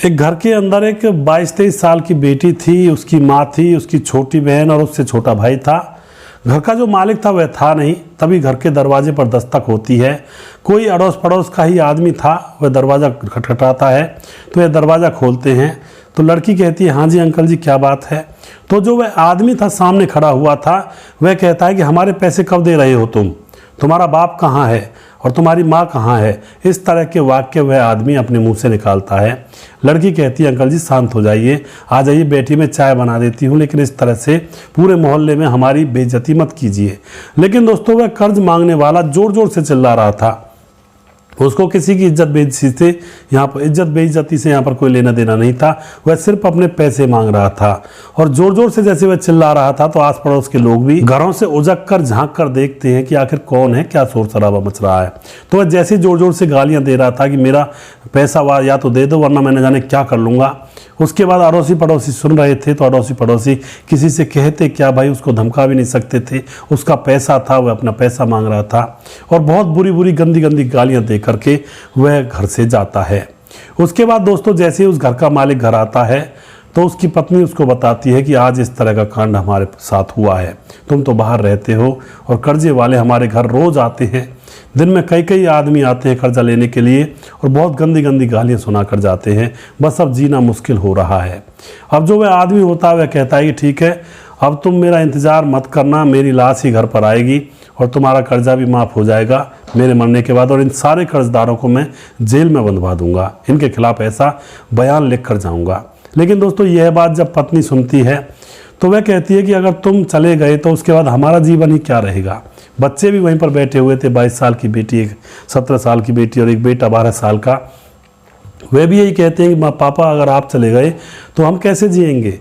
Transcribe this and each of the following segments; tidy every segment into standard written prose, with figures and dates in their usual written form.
एक घर के अंदर एक 22-23 साल की बेटी थी, उसकी माँ थी, उसकी छोटी बहन और उससे छोटा भाई था। घर का जो मालिक था वह था नहीं। तभी घर के दरवाजे पर दस्तक होती है। कोई अड़ोस पड़ोस का ही आदमी था, वह दरवाज़ा खटखटाता है तो यह दरवाज़ा खोलते हैं। तो लड़की कहती है, हाँ जी अंकल जी क्या बात है। तो जो वह आदमी था सामने खड़ा हुआ था, वह कहता है कि हमारे पैसे कब दे रहे हो तुम, तुम्हारा बाप कहाँ है और तुम्हारी माँ कहाँ है। इस तरह के वाक्य वह आदमी अपने मुंह से निकालता है। लड़की कहती है, अंकल जी शांत हो जाइए, आ जाइए बैठी में चाय बना देती हूँ, लेकिन इस तरह से पूरे मोहल्ले में हमारी बेइज्जती मत कीजिए। लेकिन दोस्तों वह कर्ज मांगने वाला जोर जोर से चिल्ला रहा था। उसको किसी की इज्जत बेइज्जती से यहाँ पर कोई लेना देना नहीं था। वह सिर्फ अपने पैसे मांग रहा था और जोर जोर से जैसे वह चिल्ला रहा था तो आस पड़ोस के लोग भी घरों से उजक कर झांक कर देखते हैं कि आखिर कौन है, क्या शोर शराबा मच रहा है। तो वह जैसे जोर जोर से गालियां दे रहा था कि मेरा पैसा या तो दे दो वरना मैं न जाने क्या कर लूँगा। उसके बाद अड़ोसी पड़ोसी सुन रहे थे तो अड़ोसी पड़ोसी किसी से कहते क्या भाई, उसको धमका भी नहीं सकते थे, उसका पैसा था, वह अपना पैसा मांग रहा था। और बहुत बुरी बुरी गंदी गंदी गालियां दे करके वह घर से जाता है। उसके बाद दोस्तों जैसे ही उस घर का मालिक घर आता है तो उसकी पत्नी उसको बताती है कि आज इस तरह का कांड हमारे साथ हुआ है, तुम तो बाहर रहते हो और कर्जे वाले हमारे घर रोज आते हैं, दिन में कई कई आदमी आते हैं कर्जा लेने के लिए और बहुत गंदी गंदी गालियाँ सुना कर जाते हैं, बस अब जीना मुश्किल हो रहा है। अब जो वह आदमी होता है वह कहता है कि ठीक है, अब तुम मेरा इंतज़ार मत करना, मेरी लाश ही घर पर आएगी और तुम्हारा कर्जा भी माफ़ हो जाएगा मेरे मरने के बाद, और इन सारे कर्जदारों को मैं जेल में बंधवा दूंगा, इनके खिलाफ ऐसा बयान लिख कर जाऊँगा। लेकिन दोस्तों यह बात जब पत्नी सुनती है तो वह कहती है कि अगर तुम चले गए तो उसके बाद हमारा जीवन ही क्या रहेगा। बच्चे भी वहीं पर बैठे हुए थे, 22 साल की बेटी, एक 17 साल की बेटी और एक बेटा 12 साल का। वे भी यही कहते हैं कि पापा अगर आप चले गए तो हम कैसे जिएंगे।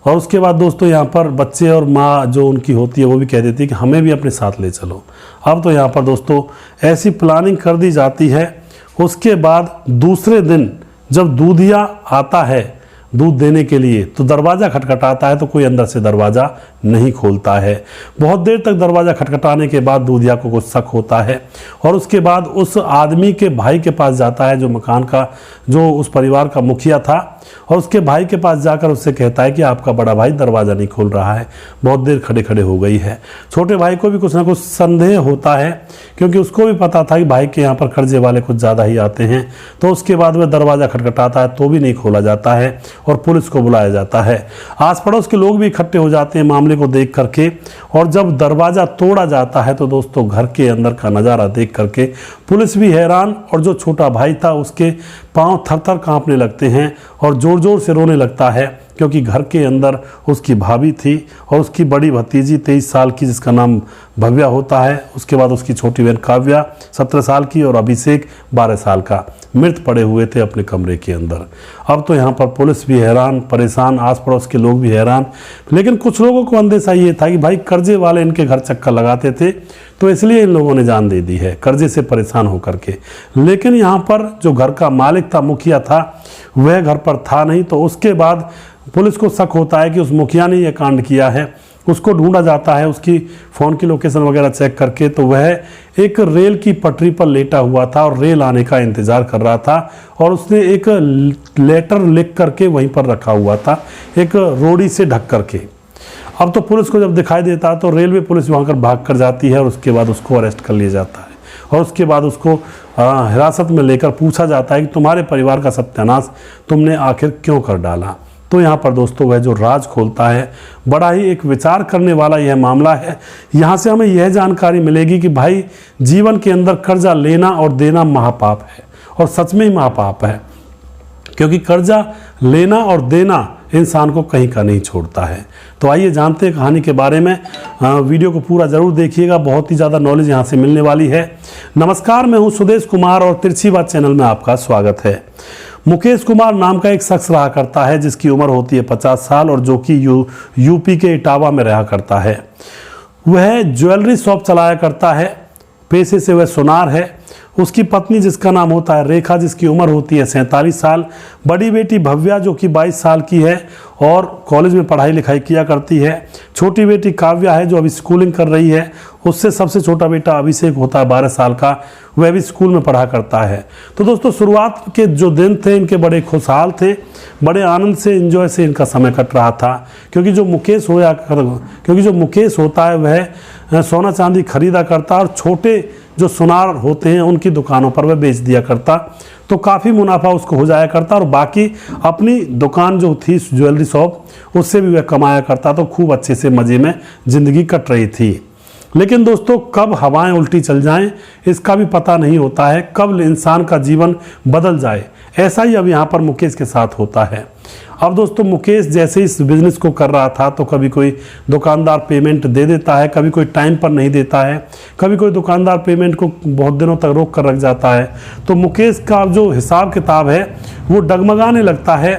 और उसके बाद दोस्तों यहाँ पर बच्चे और माँ जो उनकी होती है वो भी कह देती है कि हमें भी अपने साथ ले चलो। अब तो यहाँ पर दोस्तों ऐसी प्लानिंग कर दी जाती है। उसके बाद दूसरे दिन जब दूधिया आता है दूध देने के लिए तो दरवाज़ा खटखटाता है तो कोई अंदर से दरवाज़ा नहीं खोलता है। बहुत देर तक दरवाज़ा खटखटाने के बाद दूधिया को कुछ शक होता है और उसके बाद उस आदमी के भाई के पास जाता है जो मकान का, जो उस परिवार का मुखिया था, और उसके भाई के पास जाकर उससे कहता है कि आपका बड़ा भाई दरवाज़ा नहीं खोल रहा है, बहुत देर खड़े खड़े हो गई है। छोटे भाई को भी कुछ ना कुछ संदेह होता है क्योंकि उसको भी पता था कि भाई के यहाँ पर कर्जे वाले कुछ ज़्यादा ही आते हैं। तो उसके बाद वह दरवाज़ा खटखटाता है तो भी नहीं खोला जाता है और पुलिस को बुलाया जाता है। आस पड़ोस के लोग भी इकट्ठे हो जाते हैं मामले को देख करके, और जब दरवाज़ा तोड़ा जाता है तो दोस्तों घर के अंदर का नज़ारा देख करके पुलिस भी हैरान और जो छोटा भाई था उसके पाँव थर थर काँपने लगते हैं और ज़ोर ज़ोर से रोने लगता है क्योंकि घर के अंदर उसकी भाभी थी और उसकी बड़ी भतीजी 23 साल की जिसका नाम भव्या होता है। उसके बाद उसकी छोटी बहन काव्या 17 साल की और अभिषेक 12 साल का मृत पड़े हुए थे अपने कमरे के अंदर। अब तो यहाँ पर पुलिस भी हैरान परेशान, आस पड़ोस के लोग भी हैरान। लेकिन कुछ लोगों को अंदेशा ये था कि भाई कर्जे वाले इनके घर चक्कर लगाते थे तो इसलिए इन लोगों ने जान दे दी है, कर्जे से परेशान होकर के। लेकिन यहाँ पर जो घर का मालिक था, मुखिया था, वह घर पर था नहीं। तो उसके बाद पुलिस को शक होता है कि उस मुखिया ने यह कांड किया है। उसको ढूंढा जाता है उसकी फ़ोन की लोकेशन वगैरह चेक करके, तो वह एक रेल की पटरी पर लेटा हुआ था और रेल आने का इंतज़ार कर रहा था और उसने एक लेटर लिख करके वहीं पर रखा हुआ था, एक रोड़ी से ढक करके। अब तो पुलिस को जब दिखाई देता है तो रेलवे पुलिस वहाँ कर भाग कर जाती है और उसके बाद उसको अरेस्ट कर लिया जाता है और उसके बाद उसको हिरासत में लेकर पूछा जाता है कि तुम्हारे परिवार का सत्यानाश तुमने आखिर क्यों कर डाला। तो यहाँ पर दोस्तों वह जो राज खोलता है, बड़ा ही एक विचार करने वाला यह मामला है। यहाँ से हमें यह जानकारी मिलेगी कि भाई जीवन के अंदर कर्जा लेना और देना महापाप है और सच में ही महापाप है, क्योंकि कर्जा लेना और देना इंसान को कहीं का नहीं छोड़ता है। तो आइए जानते हैं कहानी के बारे में। वीडियो को पूरा जरूर देखिएगा, बहुत ही ज़्यादा नॉलेज यहाँ से मिलने वाली है। नमस्कार, मैं हूँ सुदेश कुमार और तिरछी बात चैनल में आपका स्वागत है। मुकेश कुमार नाम का एक शख्स रहा करता है जिसकी उम्र होती है 50 साल और जो कि यूपी के इटावा में रहा करता है। वह ज्वेलरी शॉप चलाया करता है, पेशे से वह सुनार है उसकी पत्नी जिसका नाम होता है रेखा, जिसकी उम्र होती है 47 साल, बड़ी बेटी भव्या जो कि 22 साल की है और कॉलेज में पढ़ाई लिखाई किया करती है, छोटी बेटी काव्या है जो अभी स्कूलिंग कर रही है, उससे सबसे छोटा बेटा अभिषेक होता है 12 साल का, वह भी स्कूल में पढ़ा करता है। तो दोस्तों शुरुआत के जो दिन थे इनके बड़े खुशहाल थे, बड़े आनंद से एंजॉय से इनका समय कट रहा था, क्योंकि जो मुकेश होता है वह सोना चांदी खरीदा करता और छोटे जो सुनार होते हैं उनकी दुकानों पर वह बेच दिया करता, तो काफ़ी मुनाफा उसको हो जाया करता और बाकी अपनी दुकान जो थी ज्वेलरी शॉप उससे भी वह कमाया करता, तो खूब अच्छे से मज़े में ज़िंदगी कट रही थी। लेकिन दोस्तों कब हवाएं उल्टी चल जाएं इसका भी पता नहीं होता है, कब इंसान का जीवन बदल जाए। ऐसा ही अब यहाँ पर मुकेश के साथ होता है। अब दोस्तों मुकेश जैसे इस बिज़नेस को कर रहा था तो कभी कोई दुकानदार पेमेंट दे देता है, कभी कोई टाइम पर नहीं देता है, कभी कोई दुकानदार पेमेंट को बहुत दिनों तक रोक कर रख जाता है, तो मुकेश का जो हिसाब किताब है वो डगमगाने लगता है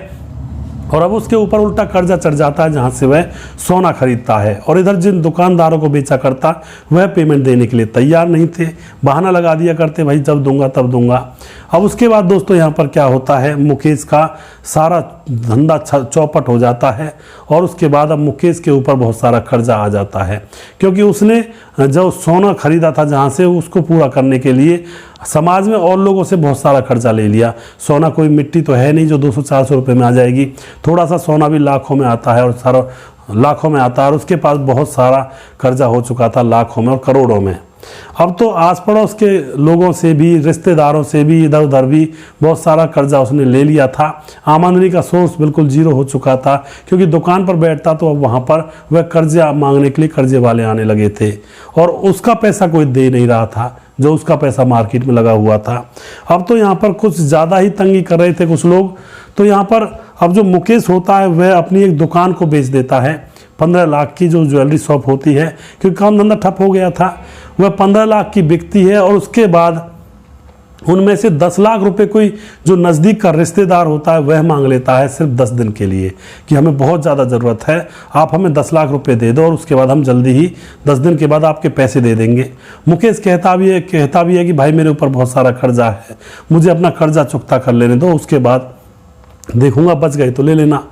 और अब उसके ऊपर उल्टा कर्जा चढ़ जाता है जहाँ से वह सोना खरीदता है। और इधर जिन दुकानदारों को बेचा करता वह पेमेंट देने के लिए तैयार नहीं थे, बहाना लगा दिया करते भाई जब दूंगा तब दूंगा। अब उसके बाद दोस्तों यहाँ पर क्या होता है, मुकेश का सारा धंधा चौपट हो जाता है और उसके बाद अब मुकेश के ऊपर बहुत सारा कर्जा आ जाता है, क्योंकि उसने जो सोना खरीदा था जहाँ से उसको पूरा करने के लिए समाज में और लोगों से बहुत सारा कर्जा ले लिया। सोना कोई मिट्टी तो है नहीं जो 200-400 रुपये में आ जाएगी, थोड़ा सा सोना भी लाखों में आता है और सारा लाखों में आता है, और उसके पास बहुत सारा कर्जा हो चुका था लाखों में और करोड़ों में। अब तो आस पड़ोस के लोगों से भी, रिश्तेदारों से भी, इधर उधर भी बहुत सारा कर्जा उसने ले लिया था। आमदनी का सोर्स बिल्कुल जीरो हो चुका था, क्योंकि दुकान पर बैठता तो अब वहाँ पर वह कर्जा मांगने के लिए कर्जे वाले आने लगे थे और उसका पैसा कोई दे नहीं रहा था जो उसका पैसा मार्केट में लगा हुआ था। अब तो यहाँ पर कुछ ज़्यादा ही तंगी कर रहे थे कुछ लोग, तो यहाँ पर अब जो मुकेश होता है वह अपनी एक दुकान को बेच देता है 15 लाख की, जो ज्वेलरी शॉप होती है, क्योंकि काम धंधा ठप हो गया था, वह 15 लाख की बिकती है। और उसके बाद उनमें से 10 लाख रुपए कोई जो नज़दीक का रिश्तेदार होता है वह मांग लेता है सिर्फ 10 दिन के लिए कि हमें बहुत ज़्यादा ज़रूरत है, आप हमें 10 लाख रुपए दे दो और उसके बाद हम जल्दी ही 10 दिन के बाद आपके पैसे दे देंगे। मुकेश कहता भी है कि भाई मेरे ऊपर बहुत सारा कर्जा है, मुझे अपना कर्जा चुकता कर लेने दो, उसके बाद देखूंगा, बच गए तो ले लेना।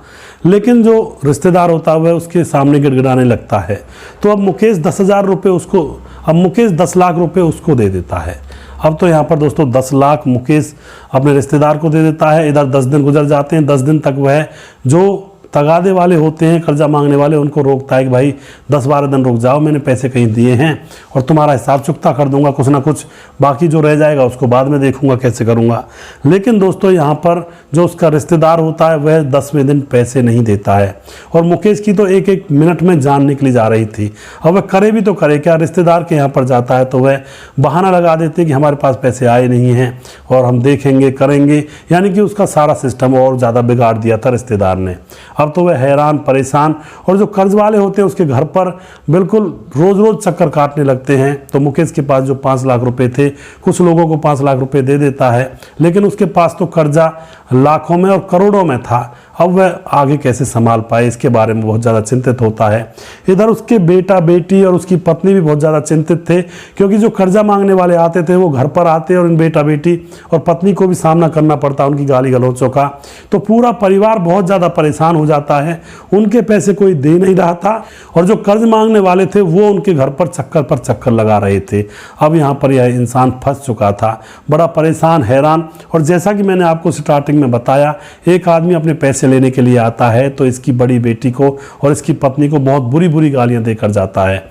लेकिन जो रिश्तेदार होता है वह उसके सामने गिड़गिड़ाने लगता है, तो अब मुकेश 10,000 रुपये उसको, अब मुकेश 10 लाख रुपए उसको दे देता है। अब तो यहाँ पर दोस्तों 10 लाख मुकेश अपने रिश्तेदार को दे देता है। इधर 10 दिन गुजर जाते हैं, 10 दिन तक वह जो तगादे वाले होते हैं, कर्जा मांगने वाले, उनको रोकता है कि भाई 10-12 दिन रुक जाओ, मैंने पैसे कहीं दिए हैं और तुम्हारा हिसाब चुकता कर दूंगा कुछ ना कुछ, बाकी जो रह जाएगा उसको बाद में देखूंगा कैसे करूंगा। लेकिन दोस्तों यहाँ पर जो उसका रिश्तेदार होता है वह 10वें दिन पैसे नहीं देता है और मुकेश की तो एक मिनट में जान निकली जा रही थी। अब वह करे भी तो करे क्या, रिश्तेदार के यहाँ पर जाता है तो वह बहाना लगा देते कि हमारे पास पैसे आए नहीं हैं और हम देखेंगे करेंगे, यानी कि उसका सारा सिस्टम और ज़्यादा बिगाड़ दिया था रिश्तेदार ने। अब तो वह हैरान परेशान, और जो कर्ज वाले होते हैं उसके घर पर बिल्कुल रोज़ रोज़ चक्कर काटने लगते हैं। तो मुकेश के पास जो 5 लाख रुपए थे, कुछ लोगों को 5 लाख रुपए दे देता है, लेकिन उसके पास तो कर्जा लाखों में और करोड़ों में था। अब वह आगे कैसे संभाल पाए इसके बारे में बहुत ज़्यादा चिंतित होता है। इधर उसके बेटा बेटी और उसकी पत्नी भी बहुत ज़्यादा चिंतित थे, क्योंकि जो कर्जा मांगने वाले आते थे वो घर पर आते और इन बेटा बेटी और पत्नी को भी सामना करना पड़ता उनकी गाली गलौचों का। तो पूरा परिवार बहुत ज़्यादा परेशान हो जाता है, उनके पैसे कोई दे नहीं रहा था और जो कर्ज मांगने वाले थे वो उनके घर पर चक्कर लगा रहे थे। अब यहाँ पर यह इंसान फंस चुका था, बड़ा परेशान हैरान। और जैसा कि मैंने आपको स्टार्टिंग में बताया, एक आदमी अपने पैसे लेने के लिए आता है तो इसकी बड़ी बेटी को और इसकी पत्नी को बहुत बुरी बुरी गालियां देकर जाता है।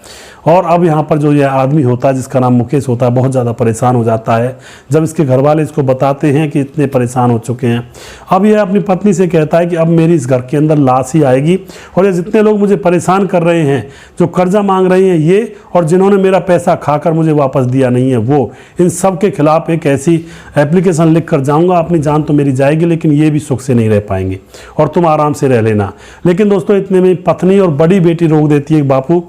और अब यहाँ पर जो यह आदमी होता है जिसका नाम मुकेश होता है बहुत ज़्यादा परेशान हो जाता है जब इसके घर वाले इसको बताते हैं कि इतने परेशान हो चुके हैं। अब यह अपनी पत्नी से कहता है कि अब मेरी इस घर के अंदर लाश ही आएगी और ये जितने लोग मुझे परेशान कर रहे हैं, जो कर्जा मांग रहे हैं ये, और जिन्होंने मेरा पैसा खाकर मुझे वापस दिया नहीं है वो, इन सब के खिलाफ एक ऐसी एप्लीकेशन लिख कर जाऊँगा। अपनी जान तो मेरी जाएगी लेकिन ये भी सुख से नहीं रह पाएंगे और तुम आराम से रह लेना। लेकिन दोस्तों इतने में पत्नी और बड़ी बेटी रोक देती है, बापू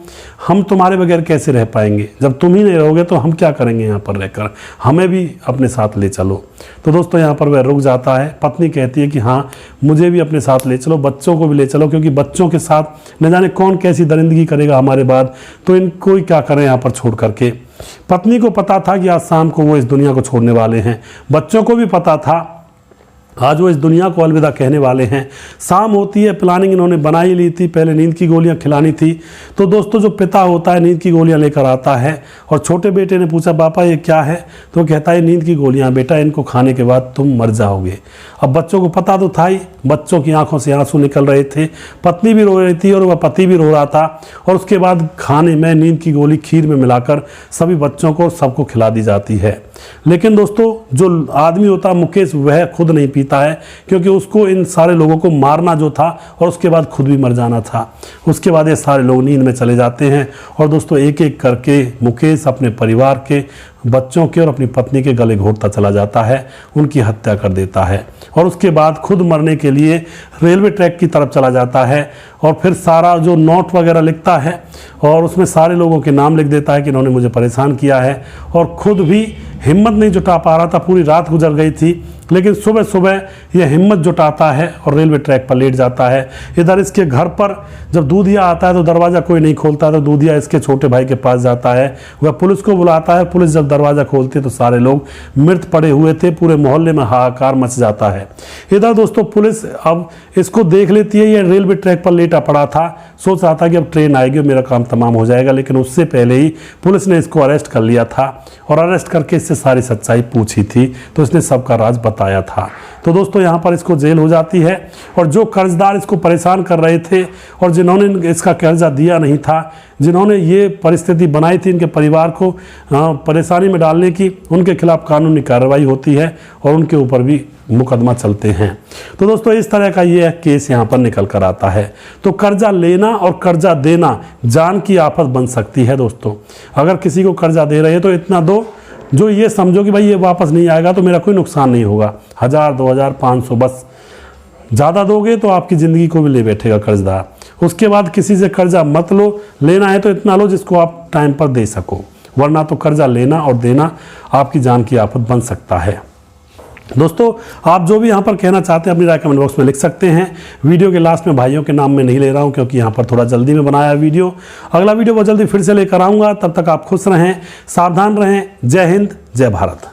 हम तुम्हारे बगैर कैसे रह पाएंगे? जब तुम ही नहीं रहोगे तो हम क्या करेंगे यहाँ पर रहकर? हमें भी अपने साथ ले चलो। तो दोस्तों यहाँ पर वह रुक जाता है। पत्नी कहती है कि हाँ, मुझे भी अपने साथ ले चलो, बच्चों को भी ले चलो, क्योंकि बच्चों के साथ न जाने कौन कैसी दरिंदगी करेगा हमारे बाद, तो इनको ही क्या करें यहाँ पर छोड़ करके। पत्नी को पता था कि आज शाम को वो इस दुनिया को छोड़ने वाले हैं, बच्चों को भी पता था आज वो इस दुनिया को अलविदा कहने वाले हैं। शाम होती है, प्लानिंग इन्होंने बनाई ली थी, पहले नींद की गोलियां खिलानी थी। तो दोस्तों जो पिता होता है नींद की गोलियां लेकर आता है, और छोटे बेटे ने पूछा पापा ये क्या है? तो कहता है नींद की गोलियां बेटा, इनको खाने के बाद तुम मर जाओगे। अब बच्चों को पता तो था ही, बच्चों की आंखों से आंसू निकल रहे थे, पत्नी भी रो रही थी और वह पति भी रो रहा था। और उसके बाद खाने में नींद की गोली खीर में मिलाकर सभी बच्चों को सबको खिला दी जाती है। लेकिन दोस्तों जो आदमी होता है मुकेश, वह खुद नहीं पीता है, क्योंकि उसको इन सारे लोगों को मारना जो था और उसके बाद खुद भी मर जाना था। उसके बाद ये सारे लोग नींद में चले जाते हैं और दोस्तों एक एक करके मुकेश अपने परिवार के, बच्चों के और अपनी पत्नी के गले घोंटता चला जाता है, उनकी हत्या कर देता है और उसके बाद खुद मरने के लिए रेलवे ट्रैक की तरफ चला जाता है और फिर सारा जो नोट वगैरह लिखता है और उसमें सारे लोगों के नाम लिख देता है कि इन्होंने मुझे परेशान किया है, और खुद भी हिम्मत नहीं जुटा पा रहा था, पूरी रात गुजर गई थी। लेकिन सुबह सुबह यह हिम्मत जुटाता है और रेलवे ट्रैक पर लेट जाता है। इधर इसके घर पर जब दूधिया आता है तो दरवाज़ा कोई नहीं खोलता, तो दूधिया इसके छोटे भाई के पास जाता है, वह पुलिस को बुलाता है। पुलिस जब दरवाज़ा खोलती है तो सारे लोग मृत पड़े हुए थे, पूरे मोहल्ले में हाहाकार मच जाता है। इधर दोस्तों पुलिस अब इसको देख लेती है, ये रेलवे ट्रैक पर लेटा पड़ा था, सोच रहा था कि अब ट्रेन आएगी और मेरा काम तमाम हो जाएगा, लेकिन उससे पहले ही पुलिस ने इसको अरेस्ट कर लिया था और अरेस्ट करके इससे सारी सच्चाई पूछी थी, तो इसने सबका राज बताया था। तो दोस्तों यहाँ पर इसको जेल हो जाती है और जो कर्जदार इसको परेशान कर रहे थे और जिन्होंने इसका कर्जा दिया नहीं था, जिन्होंने ये परिस्थिति बनाई थी इनके परिवार को परेशानी में डालने की, उनके खिलाफ कानूनी कार्रवाई होती है और उनके ऊपर भी मुकदमा चलते हैं। तो दोस्तों इस तरह का ये केस यहाँ पर निकल कर आता है। तो कर्जा लेना और कर्जा देना जान की आफत बन सकती है। दोस्तों अगर किसी को कर्जा दे रहे हैं तो इतना दो जो ये समझो कि भाई ये वापस नहीं आएगा तो मेरा कोई नुकसान नहीं होगा, 1000, 2000, 500, बस। ज़्यादा दोगे तो आपकी ज़िंदगी को भी ले बैठेगा कर्जदार। उसके बाद किसी से कर्जा मत लो, लेना है तो इतना लो जिसको आप टाइम पर दे सको, वरना तो कर्जा लेना और देना आपकी जान की आफत बन सकता है। दोस्तों आप जो भी यहाँ पर कहना चाहते हैं अपनी राय कमेंट बॉक्स में लिख सकते हैं। वीडियो के लास्ट में भाइयों के नाम में नहीं ले रहा हूँ, क्योंकि यहाँ पर थोड़ा जल्दी में बनाया वीडियो। अगला वीडियो बहुत जल्दी फिर से लेकर आऊँगा, तब तक आप खुश रहें, सावधान रहें। जय हिंद, जय भारत।